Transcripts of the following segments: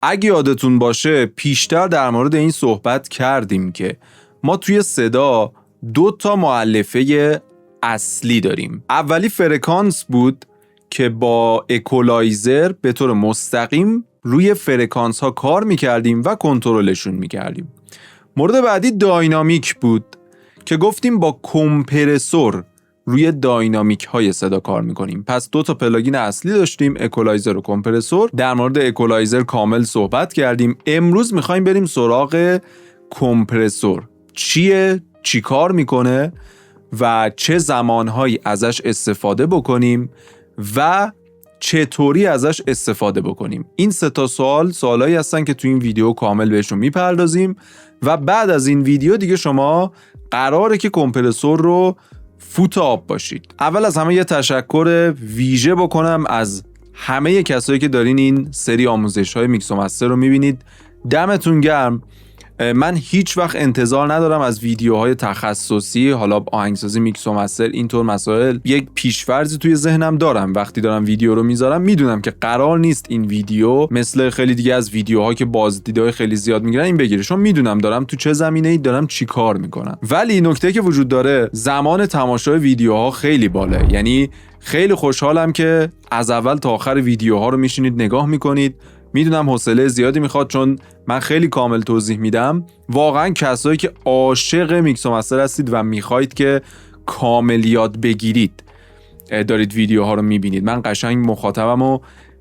اگه یادتون باشه پیشتر در مورد این صحبت کردیم که ما توی صدا 2 تا مؤلفه اصلی داریم. اولی فرکانس بود که با اکولایزر به طور مستقیم روی فرکانس ها کار میکردیم و کنترلشون میکردیم. مورد بعدی داینامیک بود که گفتیم با کمپرسور روی داینامیک های صدا کار میکنیم. پس 2 تا پلاگین اصلی داشتیم، اکولایزر و کمپرسور. در مورد اکولایزر کامل صحبت کردیم. امروز میخوایم بریم سراغ کمپرسور. چیه؟ چی کار میکنه؟ و چه زمانهایی ازش استفاده بکنیم و چطوری ازش استفاده بکنیم. این 3 تا سوالایی هستن که تو این ویدیو کامل بهشون میپردازیم و بعد از این ویدیو دیگه شما قراره که کمپرسور رو فوت آب باشید. اول از همه یه تشکر ویژه بکنم از همه کسایی که دارین این سری آموزش‌های میکس و مستر رو میبینید. دمتون گرم. من هیچ وقت انتظار ندارم از ویدیوهای تخصصی، حالا آهنگسازی، میکس و مستر، اینطور مسائل. یک پیش‌فرضی توی ذهنم دارم وقتی دارم ویدیو رو میذارم. میدونم که قرار نیست این ویدیو مثل خیلی دیگه از ویدیوها که بازدیدهای خیلی زیاد میگیرن این بگیره، چون میدونم دارم تو چه زمینه‌ای دارم چی کار میکنم. ولی نکته که وجود داره، زمان تماشای ویدیوها خیلی بالاست. یعنی خیلی خوشحالم که از اول تا آخر ویدیوها رو میشینید نگاه میکنید. میدونم حوصله زیادی میخواد چون من خیلی کامل توضیح میدم. واقعا کسایی که عاشق میکس و مستر هستید و میخواید که کامل یاد بگیرید دارید ویدیوها رو میبینید. من قشنگ مخاطبمو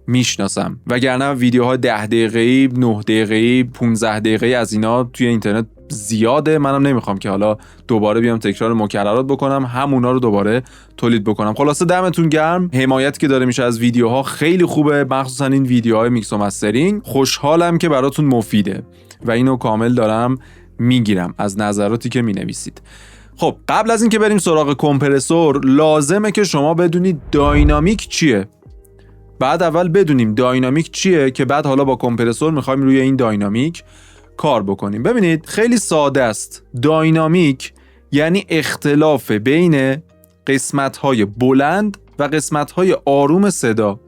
میشناسم، وگرنه ویدیوها 10 دقیقه‌ای، 9 دقیقه‌ای، 15 دقیقه‌ای از اینا توی اینترنت زیاده. منم نمیخوام که حالا دوباره بیام تکرار مکررات بکنم، همونا رو دوباره تولید بکنم. خلاصه دمتون گرم. حمایت که داره میشه از ویدیوها خیلی خوبه، مخصوصا این ویدیوهای میکس و مسترینگ. خوشحالم که براتون مفیده و اینو کامل دارم میگیرم از نظراتی که مینویسید. خب قبل از این که بریم سراغ کمپرسور، لازمه که شما بدونید داینامیک چیه. بعد اول بدونیم داینامیک چیه که بعد حالا با کمپرسور میخوایم روی این داینامیک کار بکنیم. ببینید خیلی ساده است. داینامیک یعنی اختلاف بین قسمت‌های بلند و قسمت‌های آروم صدا.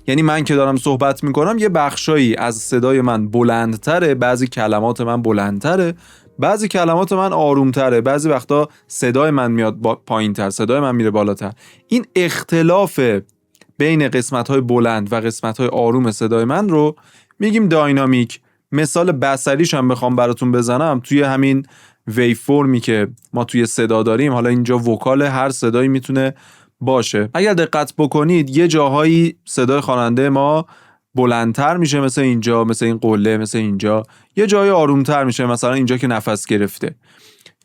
یعنی من که دارم صحبت میکنم یه بخشایی از صدای من بلندتره، بعضی کلمات من بلندتره، بعضی کلمات من آرومتره، بعضی وقتا صدای من میاد پایینتر، صدای من میره بالاتر. این اختلاف بین قسمت‌های بلند و قسمت‌های آروم صدای من رو میگیم داینامیک. مثال بصریش هم بخوام براتون بزنم، توی همین ویو فرمی که ما توی صدا داریم، حالا اینجا وکال هر صدایی میتونه باشه. اگر دقت بکنید یه جاهایی صدای خواننده ما بلندتر میشه، مثل اینجا، مثل این قله، مثل اینجا. یه جای آرومتر میشه، مثلا اینجا که نفس گرفته،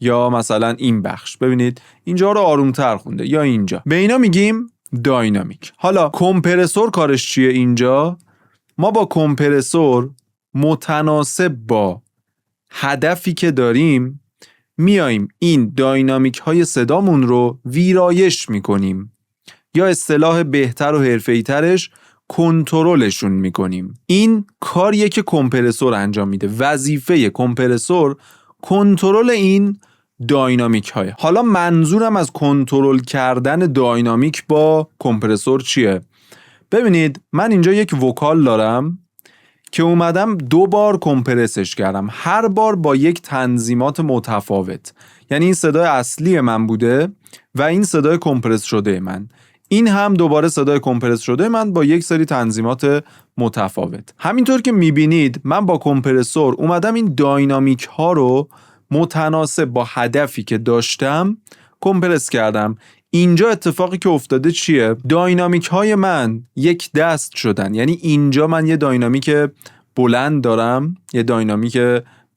یا مثلا این بخش. ببینید اینجا رو آرومتر خونده، یا اینجا. به اینا میگیم داینامیک. حالا کمپرسور کارش چیه اینجا؟ ما با کمپرسور متناسب با هدفی که داریم میاییم این داینامیک های صدامون رو ویرایش میکنیم، یا اصطلاح بهتر و حرفه‌ای ترش کنترلشون میکنیم. این کاریه که کمپرسور انجام میده. وظیفه کمپرسور کنترل این داینامیک های. حالا منظورم از کنترل کردن داینامیک با کمپرسور چیه؟ ببینید من اینجا یک وکال دارم که اومدم 2 بار کمپرسش کردم، هر بار با یک تنظیمات متفاوت. یعنی این صدای اصلی من بوده و این صدای کمپرس شده من. این هم دوباره صدای کمپرس شده من با یک سری تنظیمات متفاوت. همینطور که میبینید من با کمپرسور اومدم این داینامیک ها رو متناسب با هدفی که داشتم کمپرس کردم. اینجا اتفاقی که افتاده چیه؟ داینامیک های من یک دست شدن. یعنی اینجا من یه داینامیک بلند دارم، یه داینامیک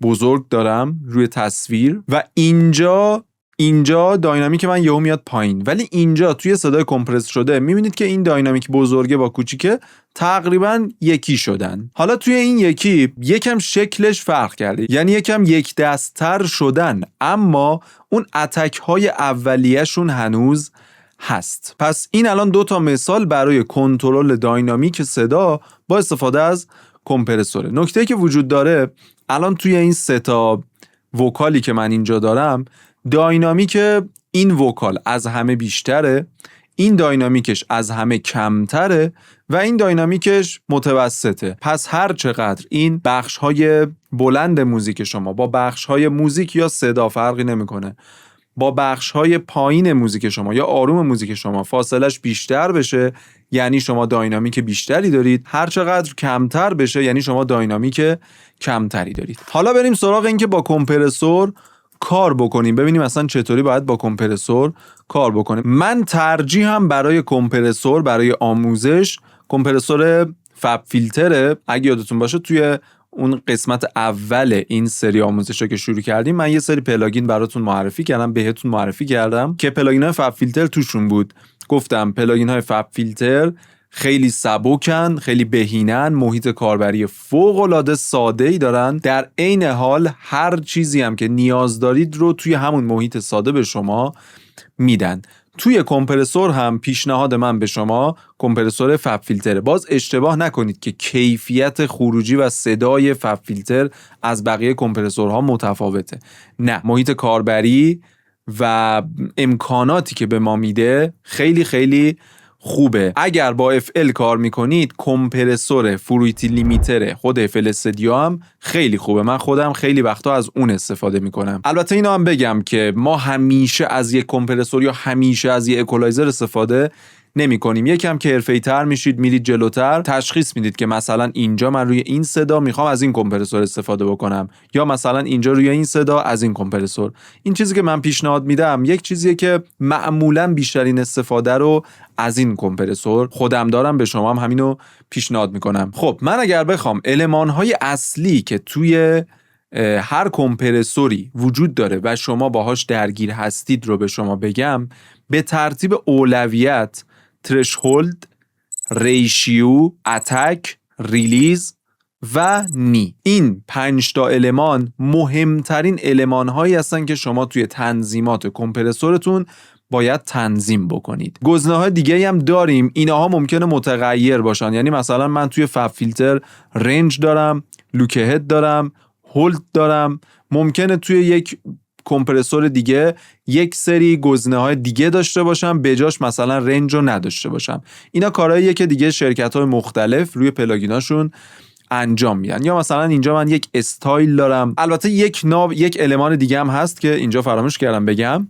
بزرگ دارم روی تصویر، و اینجا داینامیک من یهو میاد پایین. ولی اینجا توی صدای کمپرس شده میبینید که این داینامیک بزرگه با کوچیکه تقریبا یکی شدن. حالا توی این یکم شکلش فرق کرده، یعنی یکم یک دست‌تر شدن، اما اون اتک های اولیه‌شون هنوز هست. پس این الان 2 تا مثال برای کنترل داینامیک صدا با استفاده از کمپرسوره. نکته‌ای که وجود داره الان توی این 3 تا وکالی که من اینجا دارم، داینامیک این وکال از همه بیشتره. این داینامیکش از همه کمتره و این داینامیکش متوسطه. پس هر چقدر این بخش‌های بلند موزیک شما با بخش‌های موزیک یا صدا فرقی نمی‌کنه، با بخش‌های پایین موزیک شما یا آروم موزیک شما فاصلش بیشتر بشه، یعنی شما داینامیک بیشتری دارید. هر چقدر کمتر بشه یعنی شما داینامیک کمتری دارید. حالا بریم سراغ این که با کمپرسور کار بکنیم، ببینیم اصلا چطوری باید با کمپرسور کار بکنیم. من ترجیحم برای کمپرسور، برای آموزش، کمپرسور فاب فیلتره. اگه یادتون باشه توی اون قسمت اول این سری آموزشا که شروع کردیم من یه سری پلاگین براتون معرفی کردم، بهتون معرفی کردم که پلاگین های فاب فیلتر توشون بود. گفتم پلاگین های فاب فیلتر خیلی سبکن، خیلی بهینن، محیط کاربری فوق‌العاده ساده‌ای دارن، در عین حال هر چیزی هم که نیاز دارید رو توی همون محیط ساده به شما میدن. توی کمپرسور هم پیشنهاد من به شما کمپرسور فاب فیلتره. باز اشتباه نکنید که کیفیت خروجی و صدای فاب فیلتر از بقیه کمپرسورها متفاوته. نه، محیط کاربری و امکاناتی که به ما میده خیلی خیلی خوبه. اگر با FL کار میکنید کمپرسور فرویتی لیمیتر خود FL استودیو هم خیلی خوبه. من خودم خیلی وقتا از اون استفاده میکنم. البته اینا هم بگم که ما همیشه از یک کمپرسور یا همیشه از یک اکولایزر استفاده نمی کنیم. یکم که حرفه‌ای‌تر میشید، میرید جلوتر، تشخیص میدید که مثلا اینجا من روی این صدا میخوام از این کمپرسور استفاده بکنم یا مثلا اینجا روی این صدا از این کمپرسور. این چیزی که من پیشنهاد میدم یک چیزیه که معمولا بیشترین استفاده رو از این کمپرسور خودم دارم، به شما هم همینو پیشنهاد میکنم. خب من اگر بخوام المان‌های اصلی که توی هر کمپرسوری وجود داره و شما باهاش درگیر هستید رو به شما بگم، به ترتیب اولویت ترشهولد، ریشیو، اتک، ریلیز و نی. این 5 تا المان مهمترین المان هایی هستن که شما توی تنظیمات کمپرسورتون باید تنظیم بکنید. گزینه‌های دیگه‌ای هم داریم، اینها ممکنه متغیر باشن. یعنی مثلا من توی فاب فیلتر رنج دارم، لوک هد دارم، هولد دارم. ممکنه توی یک کمپرسور دیگه یک سری گزینه‌های دیگه داشته باشم، به جاش مثلا رنج رو نداشته باشم. اینا کارهاییه که دیگه شرکت‌های مختلف روی پلاگیناشون انجام میدن. یا مثلا اینجا من یک استایل دارم. البته یک المان دیگه هم هست که اینجا فراموش کردم بگم،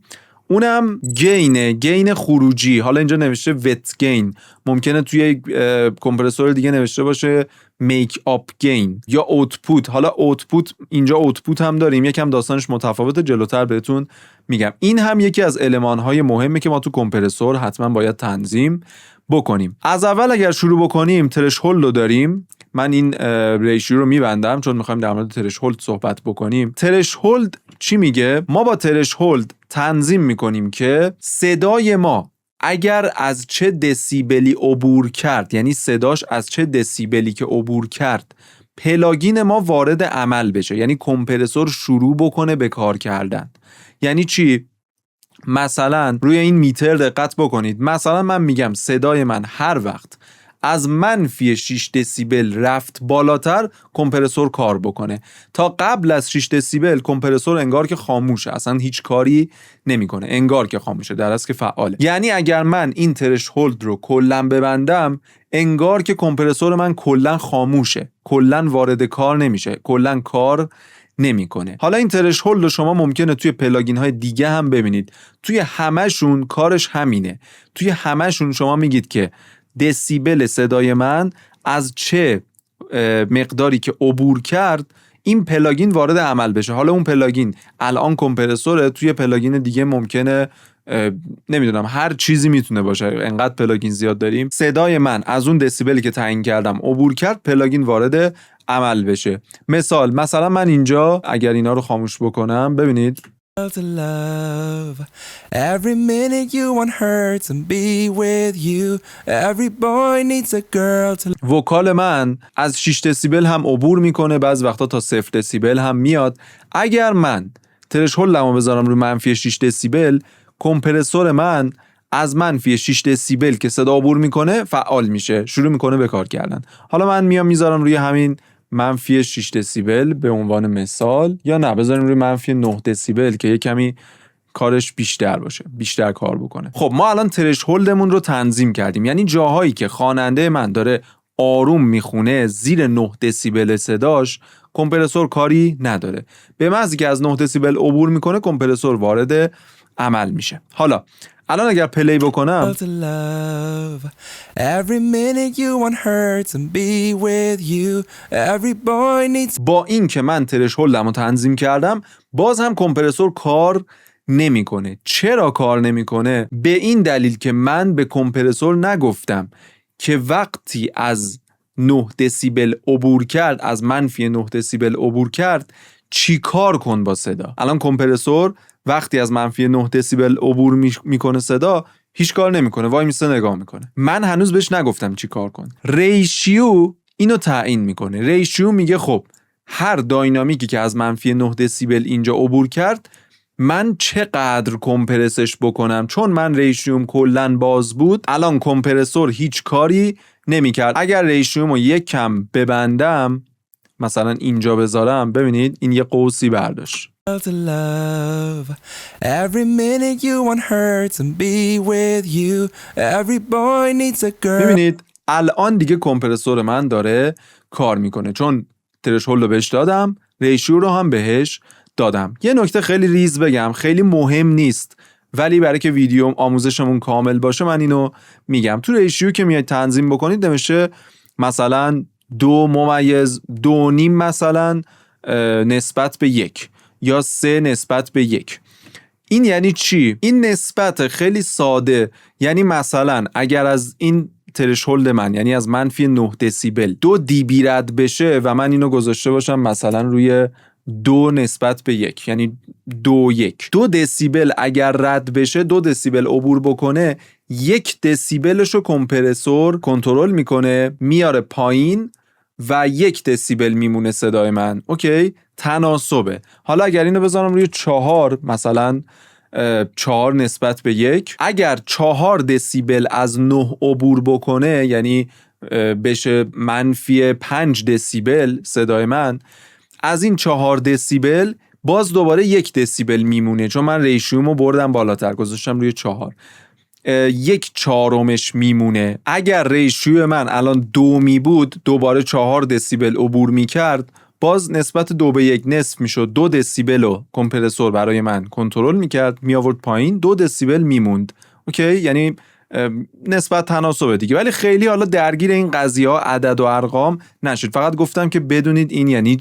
اونم گین خروجی. حالا اینجا نوشته وت گین، ممکنه توی یک کمپرسور دیگه نوشته باشه میک آپ گین یا اوتپوت. حالا اوتپوت، اینجا اوتپوت هم داریم، یکم داستانش متفاوته، جلوتر بهتون میگم. این هم یکی از المان‌های مهمه که ما تو کمپرسور حتما باید تنظیم بکنیم. از اول اگر شروع بکنیم ترشهولد رو داریم. من این ریشیو رو میبندم چون میخوایم در مورد ترشهولد صحبت بکنیم. ترشهولد چی میگه؟ ما با ترشهولد تنظیم میکنیم که صدای ما اگر از چه دسیبلی عبور کرد، یعنی صداش از چه دسیبلی که عبور کرد، پلاگین ما وارد عمل بشه، یعنی کمپرسور شروع بکنه به کار کردن. یعنی چی؟ مثلا روی این میتر دقت بکنید. مثلا من میگم صدای من هر وقت از منفی 6 دسیبل رفت بالاتر کمپرسور کار بکنه. تا قبل از 6 دسیبل کمپرسور انگار که خاموشه، اصلا هیچ کاری نمیکنه، انگار که خاموشه در اصل که فعاله. یعنی اگر من این ترشهولد رو کلا ببندم انگار که کمپرسور من کلا خاموشه، کلا وارد کار نمیشه، کلا کار نمیکنه. حالا این ترشهولد رو شما ممکنه توی پلاگین های دیگه هم ببینید. توی همه‌شون کارش همینه. توی همه‌شون شما میگید که دسیبل صدای من از چه مقداری که عبور کرد این پلاگین وارد عمل بشه. حالا اون پلاگین الان کمپرسوره، توی پلاگین دیگه ممکنه نمیدونم هر چیزی میتونه باشه، انقدر پلاگین زیاد داریم. صدای من از اون دسیبلی که تعیین کردم عبور کرد، پلاگین وارد عمل بشه. مثلا من اینجا اگر اینا رو خاموش بکنم ببینید to love. Every minute you want her to be with you. Every boy needs a girl to وکال من از 6 دسیبل هم عبور میکنه، بعض وقتا تا 0 دسیبل هم میاد. اگر من ترشهولدمو بذارم رو منفی 6 دسیبل، کمپرسور من از منفی 6 دسیبل که صدا عبور میکنه فعال میشه، شروع میکنه به کار کردن. حالا من میذارم روی همین منفی 6 دسیبل به عنوان مثال، یا نه بذاریم روی منفی 9 دسیبل که یه کمی کارش بیشتر باشه، بیشتر کار بکنه. خب ما الان ترشهولدمون رو تنظیم کردیم، یعنی جاهایی که خواننده من داره آروم میخونه زیر 9 دسیبل صداش کمپرسور کاری نداره. به محض که از 9 دسیبل عبور میکنه کمپرسور وارد عمل میشه. حالا الان اگر پلی بکنم To love. Every minute you want her to be with you. Every boy needs با این که من ترشهولدم رو تنظیم کردم باز هم کمپرسور کار نمیکنه. چرا کار نمیکنه؟ به این دلیل که من به کمپرسور نگفتم که وقتی از 9 دسیبل عبور کرد، از منفی 9 دسیبل عبور کرد چی کار کن با صدا. الان کمپرسور وقتی از منفی 9 دسیبل عبور میکنه صدا هیچ کار نمیکنه، وای میسته نگاه میکنه. من هنوز بهش نگفتم چی کار کن. ریشیو اینو تعیین میکنه. ریشیو میگه خب هر داینامیکی که از منفی 9 دسیبل اینجا عبور کرد من چقدر کمپرسش بکنم. چون من ریشیوم کلن باز بود الان کمپرسور هیچ کاری نمیکرد. اگر ریشیومو یک کم ببندم مثلا اینجا بذارم، ببینید این یه قوسی برداشت. to love. Every minute you want her to be with you. Every boy needs a girl. ببینید الان دیگه کمپرسور من داره کار میکنه چون ترشهولد رو بهش دادم، ریشیو رو هم بهش دادم. یه نکته خیلی ریز بگم، خیلی مهم نیست ولی برای که ویدیو آموزشمون کامل باشه من اینو میگم. تو ریشیو که میاد تنظیم بکنید نمیشه مثلا 2:2.5 مثلا نسبت به 1 یا 3 نسبت به 1. این یعنی چی؟ این نسبت خیلی ساده. یعنی مثلا اگر از این ترشهولد من یعنی از منفی 9 دسیبل 2 دیبی رد بشه و من اینو گذاشته باشم مثلا روی 2 نسبت به 1 یعنی 2 دسیبل اگر رد بشه 2 دسیبل عبور بکنه 1 دسیبلش رو کمپرسور کنترل میکنه میاره پایین و 1 دسیبل میمونه صدای من. اوکی؟ تناسبه. حالا اگر اینو بذارم روی 4 مثلا 4 نسبت به 1 اگر 4 دسیبل از 9 عبور بکنه یعنی بشه منفی 5 دسیبل صدای من، از این 4 دسیبل باز دوباره 1 دسیبل میمونه چون من ریشیومو بردم بالاتر گذاشتم روی 4. 1/4 میمونه. اگر ریشیو من الان 2 می بود دوباره 4 دسیبل عبور میکرد باز نسبت 2:1 نصف میشد. 2 دسیبل رو کمپرسور برای من کنترل میکرد می آورد پایین، 2 دسیبل میموند. اوکی؟ یعنی نسبت تناسبه دیگه. ولی خیلی حالا درگیر این قضیه ها عدد و ارقام نشید، فقط گفتم که بدونید این یعنی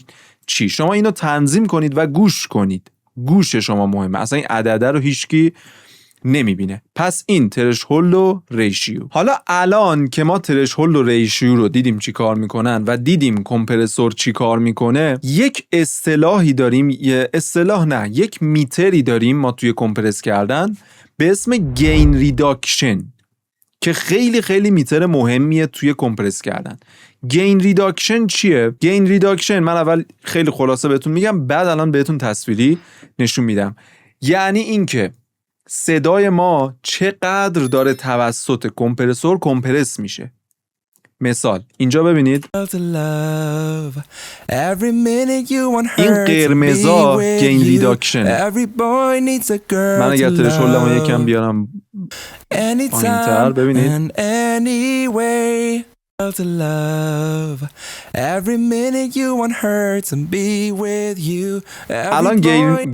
چی. شما اینو تنظیم کنید و گوش کنید. گوش شما مهمه، اصلا این عدده رو هیچکی نمیبینه. پس این ترشهولد و ریشیو. حالا الان که ما ترشهولد و ریشیو رو دیدیم چی کار میکنن و دیدیم کمپرسور چی کار میکنه، یک اصطلاحی داریم، یک میتری داریم ما توی کمپرس کردن به اسم گین ریداکشن که خیلی خیلی میتر مهمیه توی کمپرس کردن. گین ریداکشن چیه؟ گین ریداکشن من اول خیلی خلاصه بهتون میگم بعد الان بهتون تصویری نشون میدم. یعنی این که صدای ما چقدر داره توسط کمپرسور کمپرس میشه. مثال اینجا ببینید این قرمزا گین ریداکشن. من اگر ترشهولدمو یکم بیارم پایین‌تر ببینید to love. Every minute you want her to be with you. الان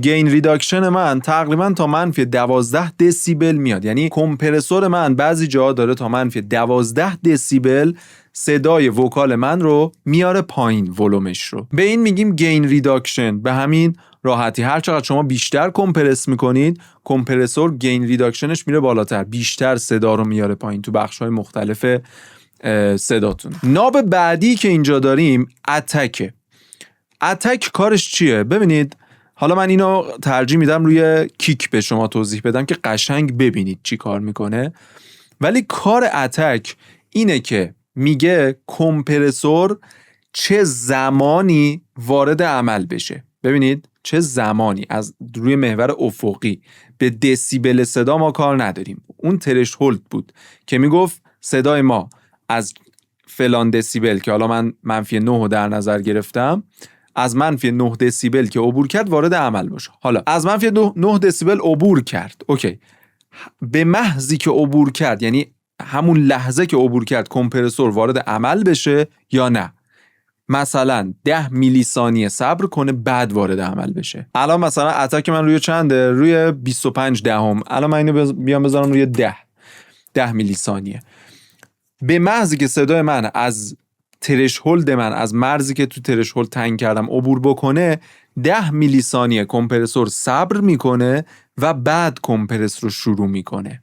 گین ریداکشن من تقریبا تا منفی 12 دسیبل میاد. یعنی کمپرسور من بعضی جا داره تا منفی 12 دسیبل صدای وکال من رو میاره پایین، ولومش رو. به این میگیم گین ریداکشن. به همین راحتی هر چقدر شما بیشتر کمپرس میکنید کمپرسور گین ریداکشنش میره بالاتر، بیشتر صدا رو میاره پایین تو بخش‌های مختلف صداتون. ناب بعدی که اینجا داریم اتکه. اتک کارش چیه؟ ببینید حالا من اینو ترجیح میدم روی کیک به شما توضیح بدم که قشنگ ببینید چی کار میکنه. ولی کار اتک اینه که میگه کمپرسور چه زمانی وارد عمل بشه. ببینید چه زمانی، از روی محور افقی به دسیبل صدا ما کار نداریم. اون ترشهولد بود که میگفت صدای ما از فلان دسیبل که حالا من منفی 9 رو در نظر گرفتم، از منفی 9 دسیبل که عبور کرد وارد عمل باشه. حالا از منفی 9 دسیبل عبور کرد، اوکی، به محضی که عبور کرد، یعنی همون لحظه که عبور کرد، کمپرسور وارد عمل بشه یا نه؟ مثلا 10 میلی ثانیه صبر کنه بعد وارد عمل بشه. الان مثلا اتک من روی چنده؟ روی 25 دهم. الان من اینو بیام بذارم روی 10 میلی ثانیه. به محضی که صدای من از ترشهولد من، از مرزی که تو ترشهولد تعیین کردم عبور بکنه، 10 میلی ثانیه کمپرسور صبر میکنه و بعد کمپرس رو شروع میکنه.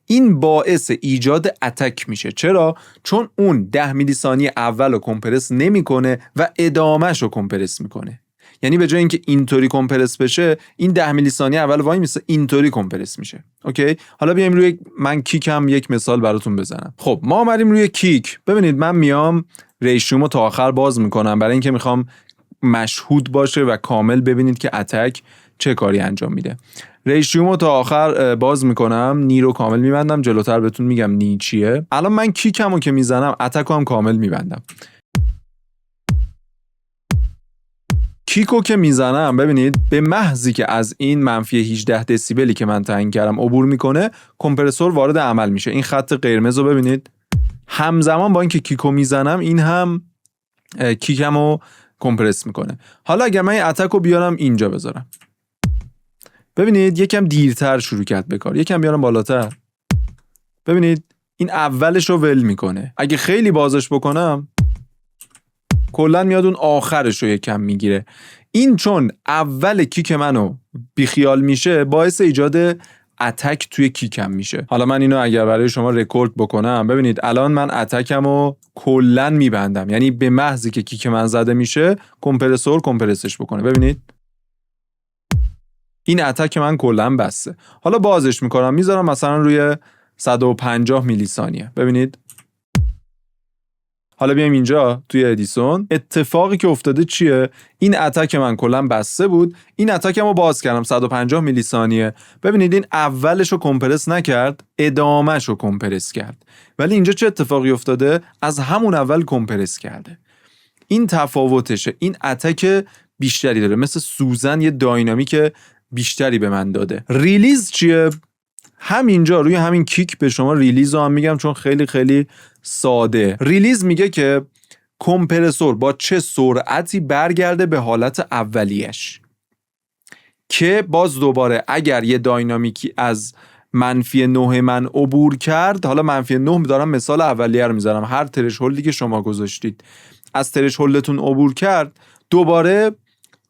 این باعث ایجاد اتک میشه. چرا؟ چون اون 10 میلی ثانیه اول رو کمپرس نمیکنه و ادامهش رو کمپرس میکنه. یعنی به جای اینکه اینطوری کمپرس بشه، این 10 میلی ثانیه اول وای میسه اینطوری کمپرس میشه. اوکی؟ حالا بیایم روی من کیکم یک مثال براتون بزنم. خب ما اومدیم روی کیک. ببینید من میام ریشیومو تا آخر باز میکنم برای اینکه میخوام مشهود باشه و کامل ببینید که اتک چه کاری انجام میده. ریشیومو تا آخر باز میکنم، نی رو کامل میبندم، جلوتر بهتون میگم نی چیه. الان من کیکمو که میزنم اتکو هم کامل میبندم. کیکو که میزنم ببینید به محضی که از این منفی 18 دسیبلی که من تعیین کردم عبور میکنه، کمپرسور وارد عمل میشه. این خط قرمز رو ببینید، همزمان با اینکه کیکو میزنم این هم کیکمو کمپرس میکنه. حالا اگر من این اتکو بیارم اینجا بذارم، ببینید یکم دیرتر شروع کرد به کار. یکم بیارم بالاتر، ببینید این اولش رو ول میکنه. اگه خیلی بازش بکنم کلا میاد اون آخرش رو یکم میگیره. این چون اول کیک منو بیخیال میشه باعث ایجاد اتک توی کیکم میشه. حالا من اینو اگر برای شما رکورد بکنم، ببینید الان من اتکمو کلا میبندم، یعنی به محضی که کیک من زده میشه کمپرسور کمپرسش بکنه. ببینید این اتک من کلا بسته. حالا بازش میکنم، میذارم مثلا روی 150 میلی ثانیه. ببینید حالا بیایم اینجا توی ادیسون، اتفاقی که افتاده چیه؟ این اتک من کلا بسته بود، این اتکمو باز کردم 150 میلی ثانیه. ببینید این اولش رو کمپرس نکرد، ادامهش رو کمپرس کرد. ولی اینجا چه اتفاقی افتاده؟ از همون اول کمپرس کرده. این تفاوتشه. این اتک بیشتری داره، مثل سوزن یه داینامیک بیشتری به من داده. ریلیز چیه؟ همینجا روی همین کیک به شما ریلیز رو هم میگم چون خیلی خیلی ساده. ریلیز میگه که کمپرسور با چه سرعتی برگرده به حالت اولیش، که باز دوباره اگر یه داینامیکی از منفی 9 من عبور کرد، حالا منفی 9 دارم مثال اولیه رو میذارم، هر ترشهولدی که شما گذاشتید از ترشهولدتون عبور کرد، دوباره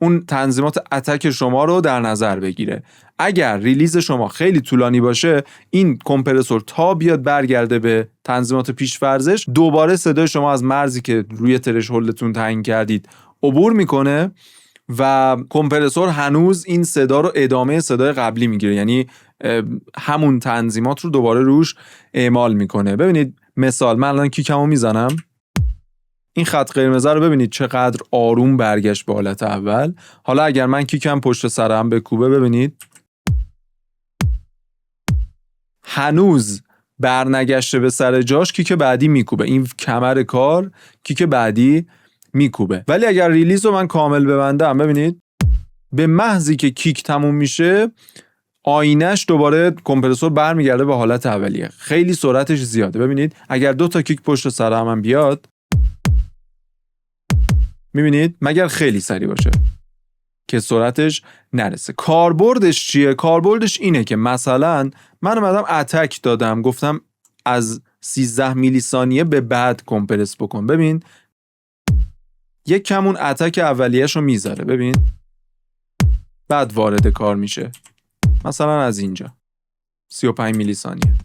اون تنظیمات اتک شما رو در نظر بگیره. اگر ریلیز شما خیلی طولانی باشه، این کمپرسور تا بیاد برگرده به تنظیمات پیش‌فرضش، دوباره صدای شما از مرزی که روی ترشهولدتون تعیین کردید عبور میکنه و کمپرسور هنوز این صدا رو ادامه صدای قبلی میگیره، یعنی همون تنظیمات رو دوباره روش اعمال میکنه. ببینید مثال، من الان کیکمو میزنم، این خط قرمز رو ببینید چقدر آروم برگشت به حالت اول. حالا اگر من کیکم پشت سرم بکوبه، ببینید هنوز برنگشته به سر جاش، کیک بعدی میکوبه. این کمر کار کیک بعدی میکوبه. ولی اگر ریلیز رو من کامل ببندم، ببینید به محضی که کیک تموم میشه، آینش دوباره کمپرسور برمیگرده به حالت اولیه. خیلی سرعتش زیاده. ببینید اگر 2 تا کیک پشت سرم هم بیاد، میبینید مگر خیلی سریع باشه که سرعتش نرسه. کاربردش چیه؟ کاربردش اینه که مثلا من اومدم اتک دادم، گفتم از 13 میلی ثانیه به بعد کمپرس بکن. ببین یک کمون اتک اولیه‌شو میذاره، ببین بعد وارد کار میشه، مثلا از اینجا 35 میلی ثانیه.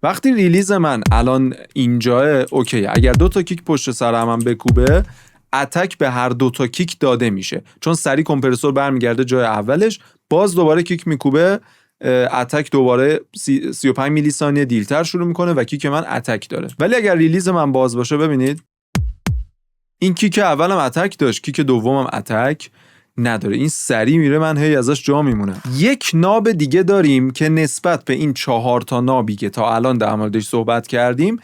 وقتی ریلیز من الان اینجاه، اوکی، اگر 2 تا کیک پشت سرم هم بکوبه، اتک به هر 2 تا کیک داده میشه، چون سری کمپرسور برمیگرده جای اولش، باز دوباره کیک میکوبه، اتک دوباره 35 میلی ثانیه دیرتر شروع میکنه و کیک من اتک داره. ولی اگر ریلیز من باز باشه، ببینید این کیک اولم اتک داشت، کیک دومم اتک نداره. این سری میره، من هی ازش جا میمونم. یک ناب دیگه داریم که نسبت به این 4 تا نابی که تا الان در موردش صحبت کردیم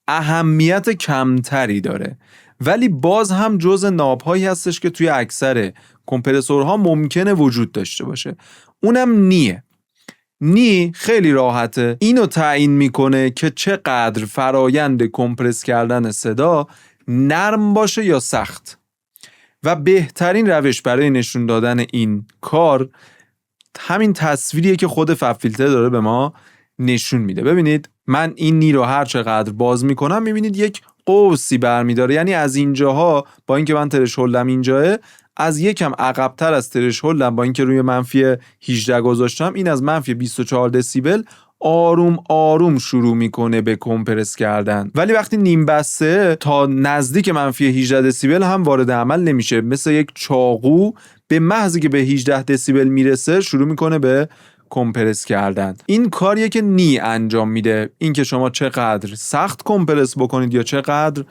اهمیت کمتری داره ولی باز هم جزء ناب‌هایی هستش که توی اکثر کمپرسورها ممکنه وجود داشته باشه. اونم نیه. نی خیلی راحته، اینو تعیین میکنه که چقدر فرایند کمپرس کردن صدا نرم باشه یا سخت. و بهترین روش برای نشون دادن این کار همین تصویریه که خود فاب فیلتر داره به ما نشون میده. ببینید من این نی رو هر چقدر باز میکنم میبینید یک قوسی برمیداره، یعنی از اینجاها با اینکه من ترشهولدم اینجاه، از یکم عقب‌تر از ترشهولدم با اینکه روی منفی 18 گذاشتم، این از منفی 24 دسیبل آروم آروم شروع میکنه به کمپرس کردن. ولی وقتی نیم بسته تا نزدیک منفی 18 دسیبل هم وارد عمل نمیشه، مثل یک چاقو به محضی که به 18 دسیبل میرسه شروع میکنه به کمپرس کردن. این کاریه که نی انجام میده، این که شما چقدر سخت کمپرس بکنید یا چقدر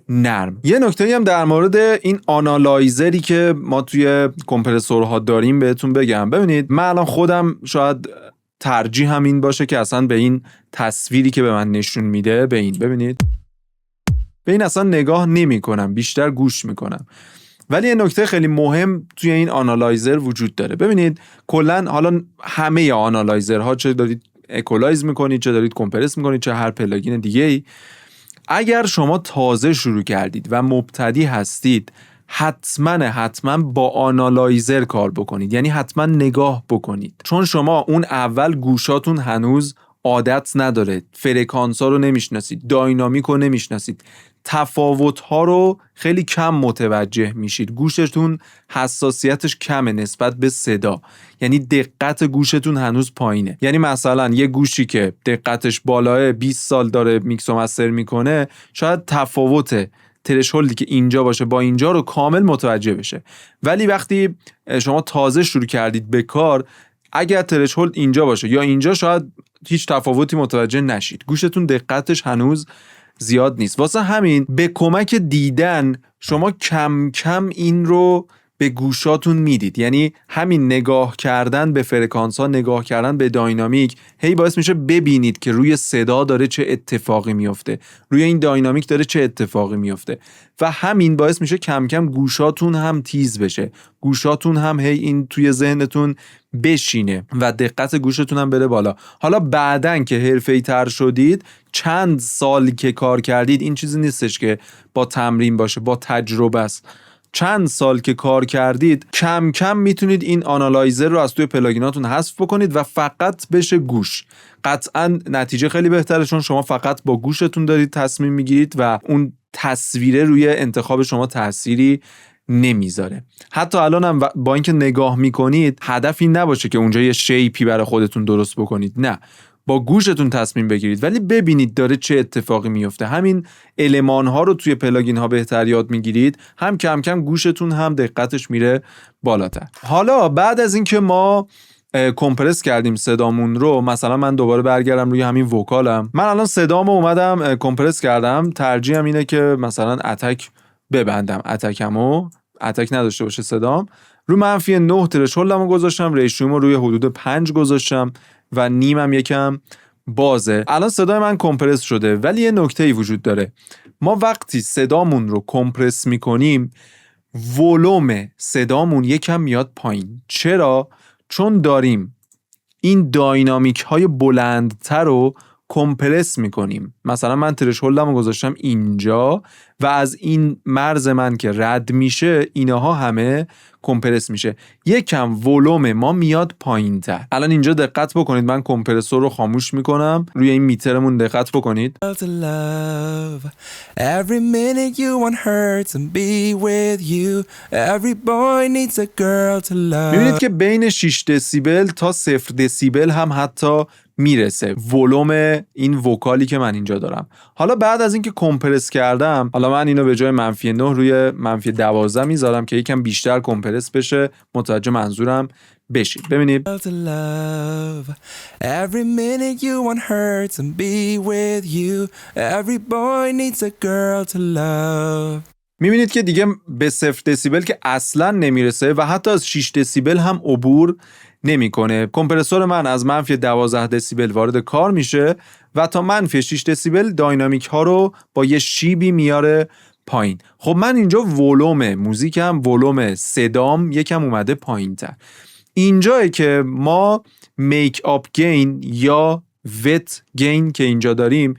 نرم. یه نکته هم در مورد این آنالایزری که ما توی کمپرسورها داریم بهتون بگم. ببینید من الان خودم شاید ترجیح همین باشه که اصلا به این تصویری که به من نشون میده، به این ببینید، به این اصلا نگاه نمی کنم، بیشتر گوش میکنم. ولی یه نکته خیلی مهم توی این آنالایزر وجود داره. ببینید کلا حالا همه آنالایزرها، چه دارید اکولایز میکنید، چه دارید کمپرس میکنید، چه هر پلاگین دیگه ای، اگر شما تازه شروع کردید و مبتدی هستید حتما با آنالایزر کار بکنید، یعنی حتما نگاه بکنید، چون شما اون اول گوشاتون هنوز عادت نداره، فرکانس ها رو نمیشناسید، داینامیک رو نمیشناسید، تفاوت ها رو خیلی کم متوجه میشید، گوشتون حساسیتش کمه نسبت به صدا، یعنی دقت گوشتون هنوز پایینه. یعنی مثلا یه گوشی که دقتش بالاه 20 سال داره میکس و مستر میکنه، شاید تفاوت ترشهولدی که اینجا باشه با اینجا رو کامل متوجه بشه. ولی وقتی شما تازه شروع کردید به کار، اگر ترشهولد اینجا باشه یا اینجا، شاید هیچ تفاوتی متوجه نشید، گوشتون دقتش هنوز زیاد نیست. واسه همین به کمک دیدن شما کم کم این رو به گوشاتون میدید، یعنی همین نگاه کردن به فرکانس ها، نگاه کردن به داینامیک، هی باعث میشه ببینید که روی صدا داره چه اتفاقی میفته، روی این داینامیک داره چه اتفاقی میفته، و همین باعث میشه کم کم گوشاتون هم تیز بشه، گوشاتون هم هی این توی ذهنتون بشینه و دقت گوشتون هم بره بالا. حالا بعدن که حرفه‌ای تر شدید، چند سال که کار کردید، این چیزی نیستش که با تمرین باشه، با تجربه است. چند سال که کار کردید کم کم میتونید این آنالایزر رو از توی پلاگیناتون حذف بکنید و فقط بشه گوش. قطعا نتیجه خیلی بهتره، چون شما فقط با گوشتون دارید تصمیم میگیرید و اون تصویره روی انتخاب شما تأثیری نمیذاره. حتی الان هم با اینکه نگاه میکنید هدفی نباشه که اونجا یه شیپی برای خودتون درست بکنید، نه، با گوشتون تصمیم بگیرید ولی ببینید داره چه اتفاقی میفته. همین المان ها رو توی پلاگین ها بهتر یاد میگیرید، هم کم کم گوشتون هم دقتش میره بالاتر. حالا بعد از اینکه ما کمپرس کردیم صدامون رو، مثلا من دوباره برگردم روی همین وکالم، من الان صدامو اومدم کمپرس کردم، ترجیحم اینه که مثلا اتک ببندم، اتک نداشته باشه صدام. رو منفی 9 ترشهولدمو گذاشتم، ریشیومو روی حدود 5 گذاشتم و نیمم یکم بازه. الان صدای من کمپرس شده، ولی یه نکته‌ای وجود داره. ما وقتی صدامون رو کمپرس میکنیم ولوم صدامون یکم میاد پایین. چرا؟ چون داریم این داینامیک های بلندتر رو کمپرس میکنیم. مثلا من ترشهولدمو گذاشتم اینجا و از این مرز من که رد میشه اینها همه کمپرس میشه، یکم ولوم ما میاد پایین تر. الان اینجا دقت بکنید، من کمپرسور رو خاموش میکنم، روی این میترمون دقت بکنید. Every minute you want her to be with you. Every boy needs a girl to love. میبینید که بین 6 دسیبل تا 0 دسیبل هم حتی میرسه ولوم این وکالی که من اینجا دارم. حالا بعد از اینکه کمپرس کردم، حالا من اینو به جای منفی 9 روی منفی 12 میذارم که یکم بیشتر کمپرس بشه، متوجه منظورم بشید. ببینید Every minute you want her to be with you. Every boy needs a girl to love. میبینید که دیگه به 0 دسیبل که اصلا نمیرسه و حتی از 6 دسیبل هم عبور نمیکنه. کمپرسور من از منفی 12 دسیبل وارد کار میشه و تا منفی 6 دسیبل داینامیک ها رو با یه شیبی میاره پایین. خب من اینجا ولوم موزیکم، ولوم صدام یکم اومده پایین تر. اینجایی که ما میک آپ گین یا وت گین که اینجا داریم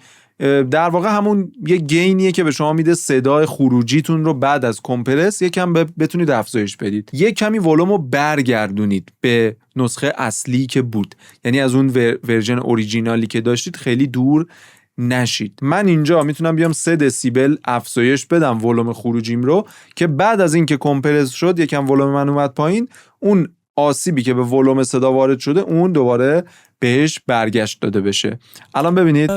در واقع همون یه گینیه که به شما میده صدای خروجیتون رو بعد از کمپرس یکم بتونید افزایش بدید. یک کمی ولوم رو برگردونید به نسخه اصلی که بود، یعنی از اون ورژن اوریجینالی که داشتید خیلی دور نشید. من اینجا میتونم بیام 3 دسیبل افزایش بدم ولوم خروجیم رو که بعد از اینکه کمپرس شد یکم ولوم من اومد پایین، اون آسیبی که به ولوم صدا وارد شده اون دوباره بهش برگشت داده بشه. الان ببینید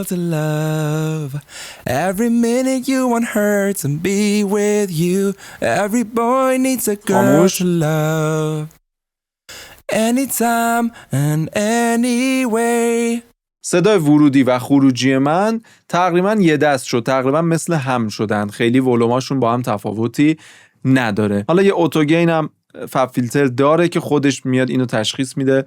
Every minute you want her to be with you. Every boy needs a girl to love. Anytime and anyway. صدای ورودی و خروجی من تقریبا یه دست شد، تقریبا مثل هم شدن، خیلی ولوماشون با هم تفاوتی نداره. حالا یه اوتوگین هم فاب فیلتر داره که خودش میاد اینو تشخیص میده،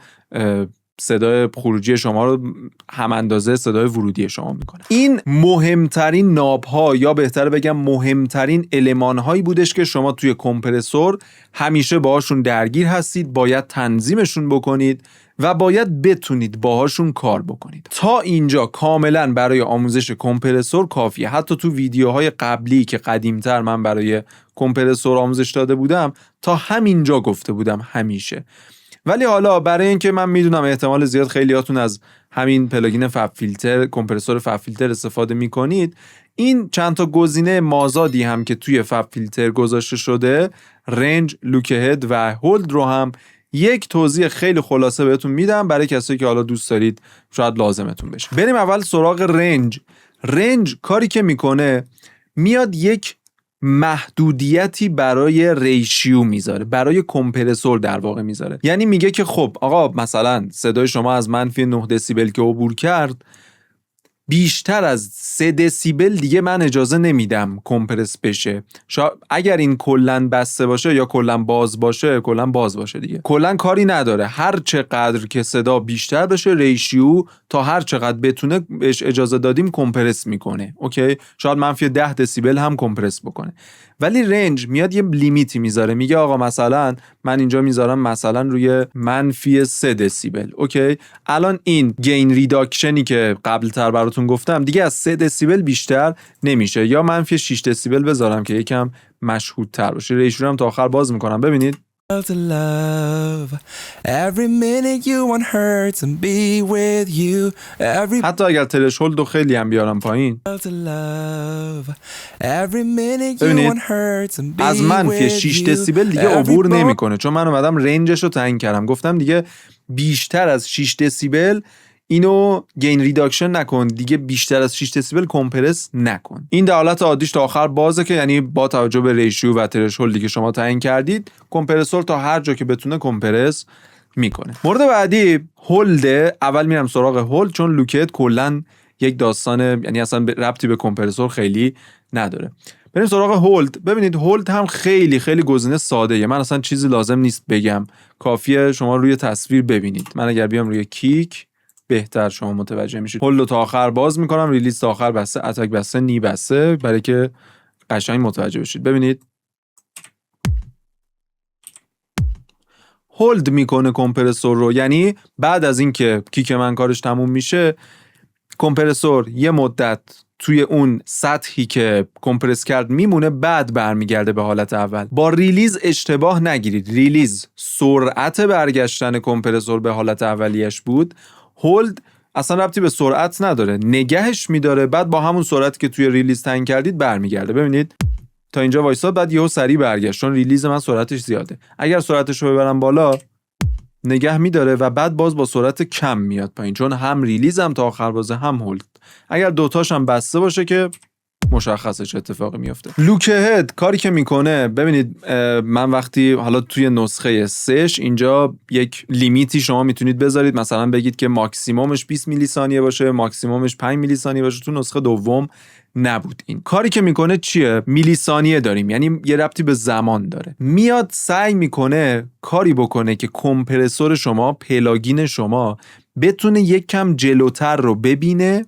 صدای خروجی شما رو هم اندازه صدای ورودی شما میکنه. این مهمترین ناب‌ها یا بهتر بگم مهمترین المان‌هایی بودش که شما توی کمپرسور همیشه باهاشون درگیر هستید، باید تنظیمشون بکنید و باید بتونید باهاشون کار بکنید. تا اینجا کاملا برای آموزش کمپرسور کافیه. حتی تو ویدیوهای قبلی که قدیمتر من برای کمپرسور آموزش داده بودم تا همینجا گفته بودم همیشه. ولی حالا برای اینکه من میدونم احتمال زیاد خیلیاتون از همین پلاگین فاب فیلتر، کمپرسور فاب فیلتر استفاده میکنید، این چند تا گزینه مازادی هم که توی فاب فیلتر گذاشته شده، رنج، لوک هد و هولد رو هم یک توضیح خیلی خلاصه بهتون میدم برای کسایی که حالا دوست دارید شاید لازمتون بشه. بریم اول سراغ رنج. رنج کاری که میکنه میاد یک محدودیتی برای ریشیو میذاره، برای کمپرسور در واقع میذاره. یعنی میگه که خب آقا مثلا صدای شما از منفی 9 دسیبل که عبور کرد، بیشتر از 3 دسیبل دیگه من اجازه نمیدم کمپرس بشه. اگر این کلن بسته باشه یا کلن باز باشه، کلن باز باشه دیگه، کلن کاری نداره. هر چقدر که صدا بیشتر بشه ریشیو تا هر چقدر بتونه بهش اجازه دادیم کمپرس میکنه. اوکی، شاید منفی 10 دسیبل هم کمپرس بکنه. ولی رنج میاد یه لیمیتی میذاره، میگه آقا مثلا من اینجا میذارم مثلا روی منفی 3 دسیبل. اوکی، الان این گین ریداکشنی که قبل تر براتون گفتم دیگه از 3 دسیبل بیشتر نمیشه، یا منفی 6 دسیبل بذارم که یکم مشهودتر باشه. ریشیو هم تا آخر باز میکنم، ببینید To love. Every minute you want her to be with you. Every حتی اگر ترشولد رو خیلی هم بیارم پایین، to love. Every minute you ببینید want her to be از منفی with 6 you. دسیبل دیگه عبور نمیکنه، چون من اومدم رنجش رو تعیین کردم. گفتم دیگه بیشتر از 6 دسیبل اینو گین ریداکشن نکن، دیگه بیشتر از 6 دسیبل کمپرس نکن. این در حالت عادیش تا آخر بازه که یعنی با توجه به ریشیو و ترشولدی که شما تعیین کردید، کمپرسور تا هر جا که بتونه کمپرس میکنه. مورد بعدی هولد. اول میرم سراغ هولد چون لوکت کلا یک داستان، یعنی اصلا ربطی به کمپرسور خیلی نداره. بریم سراغ هولد. ببینید هولد هم خیلی خیلی گزینه ساده یه. من اصلا چیزی لازم نیست بگم، کافیه شما روی تصویر ببینید. من اگر بیام روی کیک بهتر شما متوجه میشید. هولد رو تا آخر باز میکنم، ریلیز تا آخر بسته، اتک بسته، نی بسته، برای که قشنگ متوجه بشید. ببینید هولد میکنه کمپرسور رو، یعنی بعد از اینکه کیک من کارش تموم میشه، کمپرسور یه مدت توی اون سطحی که کمپرس کرد میمونه، بعد برمیگرده به حالت اول. با ریلیز اشتباه نگیرید، ریلیز سرعت برگشتن کمپرسور به حالت اولیش بود، هولد اصلا ربطی به سرعت نداره، نگهش میداره، بعد با همون سرعتی که توی ریلیز تعیین کردید برمیگرده. ببینید تا اینجا وایساد، بعد یهو سریع برگشت چون ریلیز من سرعتش زیاده. اگر سرعتش رو ببرم بالا نگه میداره و بعد باز با سرعت کم میاد پایین، چون هم ریلیز هم تا آخر بازه هم هولد. اگر دوتاش هم بسته باشه که مشخصه چه اتفاقی میفته. لوک هد کاری که میکنه، ببینید من وقتی حالا توی نسخه 3 اینجا یک لیمیتی شما میتونید بذارید، مثلا بگید که ماکسیمومش 20 میلی ثانیه باشه، ماکسیمومش 5 میلی ثانیه باشه. تو نسخه دوم نبود. این کاری که میکنه چیه؟ میلی ثانیه داریم، یعنی یه ربطی به زمان داره. میاد سعی میکنه کاری بکنه که کمپرسور شما، پلاگین شما بتونه یک کم جلوتر رو ببینه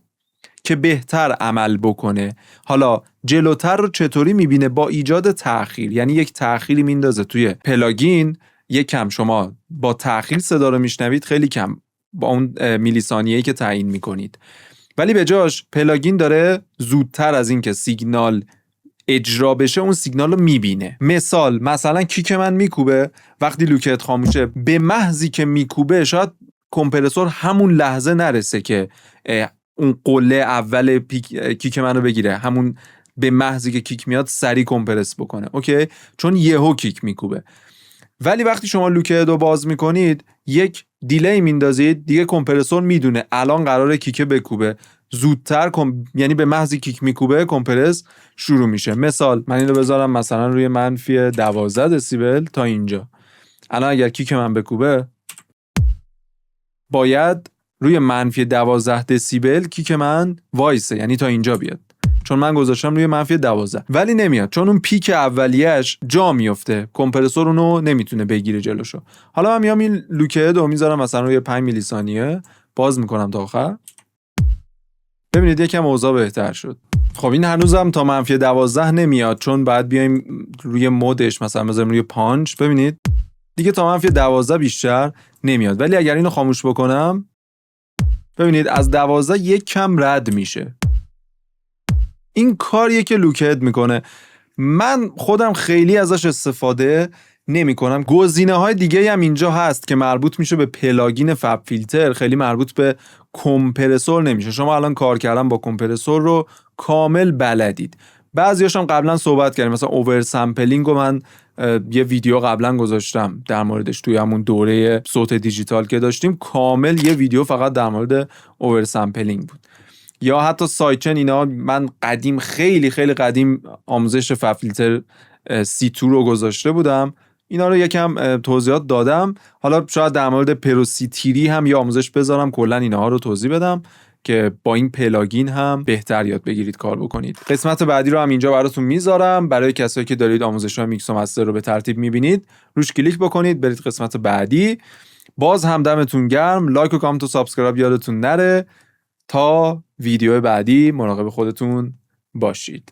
که بهتر عمل بکنه. حالا جلوتر رو چطوری میبینه؟ با ایجاد تأخیر، یعنی یک تأخیری میندازه توی پلاگین، یک کم شما با تأخیر صدا رو میشنوید، خیلی کم با اون میلی ثانیه‌ای که تعیین میکنید، ولی به جاش پلاگین داره زودتر از این که سیگنال اجرا بشه اون سیگنال رو میبینه. مثلا کیک من میکوبه، وقتی لوکت خاموشه به محضی که میکوبه شاید کمپرسور همون لحظه نرسه که اون قله اول کیک منو بگیره، همون به محضی که کیک میاد سری کمپرس بکنه، اوکی؟ چون یهو کیک میکوبه. ولی وقتی شما لوکت رو باز میکنید یک دیلی میندازید، دیگه کمپرسور میدونه الان قراره کیک بکوبه، زودتر یعنی به محضی کیک میکوبه کمپرس شروع میشه. مثال من اینو بذارم مثلا روی منفی 12 دسیبل تا اینجا. الان اگر کیک من بکوبه باید روی منفی 12 دسیبل کیک من وایسه، یعنی تا اینجا بیاد، چون من گذاشتم روی منفی 12، ولی نمیاد چون اون پیک اولیه‌اش جا میفته، کمپرسور اونو نمیتونه بگیره جلوشو. حالا من میام این لوکت رو میذارم مثلا روی 5 میلی ثانیه، باز میکنم تا آخر، ببینید یکم اوضاع بهتر شد. خب این هنوزم تا منفی 12 نمیاد، چون بعد بیایم روی مودش مثلا بذاریم روی 5، ببینید دیگه تا منفی 12 بیشتر نمیاد. ولی اگر اینو خاموش بکنم ببینید از 12 یک کم رد میشه. این کاریه که لوکت میکنه. من خودم خیلی ازش استفاده نمی کنم. گزینه‌های دیگه هم اینجا هست که مربوط میشه به پلاگین فاب فیلتر، خیلی مربوط به کمپرسور نمیشه. شما الان کار کردن با کمپرسور رو کامل بلدید. بعضیاش هم قبلا صحبت کردیم، مثلا اوور سامپلینگ رو من یه ویدیو قبلا گذاشتم در موردش توی همون دوره صوت دیجیتال که داشتیم، کامل یه ویدیو فقط در مورد اوور سامپلینگ بود. یا حتی سایچن اینا، من قدیم خیلی قدیم آموزش فاب فیلتر C2 رو گذاشته بودم، اینا رو یکم توضیحات دادم. حالا شاید در مورد پرو C3 هم یه آموزش بذارم، کلا اینها رو توضیح بدم که با این پلاگین هم بهتر یاد بگیرید کار بکنید. قسمت بعدی رو هم اینجا براتون میذارم، برای کسایی که دارید آموزش‌های میکس و مستر رو به ترتیب میبینید روش کلیک بکنید برید قسمت بعدی. باز هم دمتون گرم، لایک و کامنت و سابسکرایب یادتون نره. تا ویدیو بعدی مراقب خودتون باشید.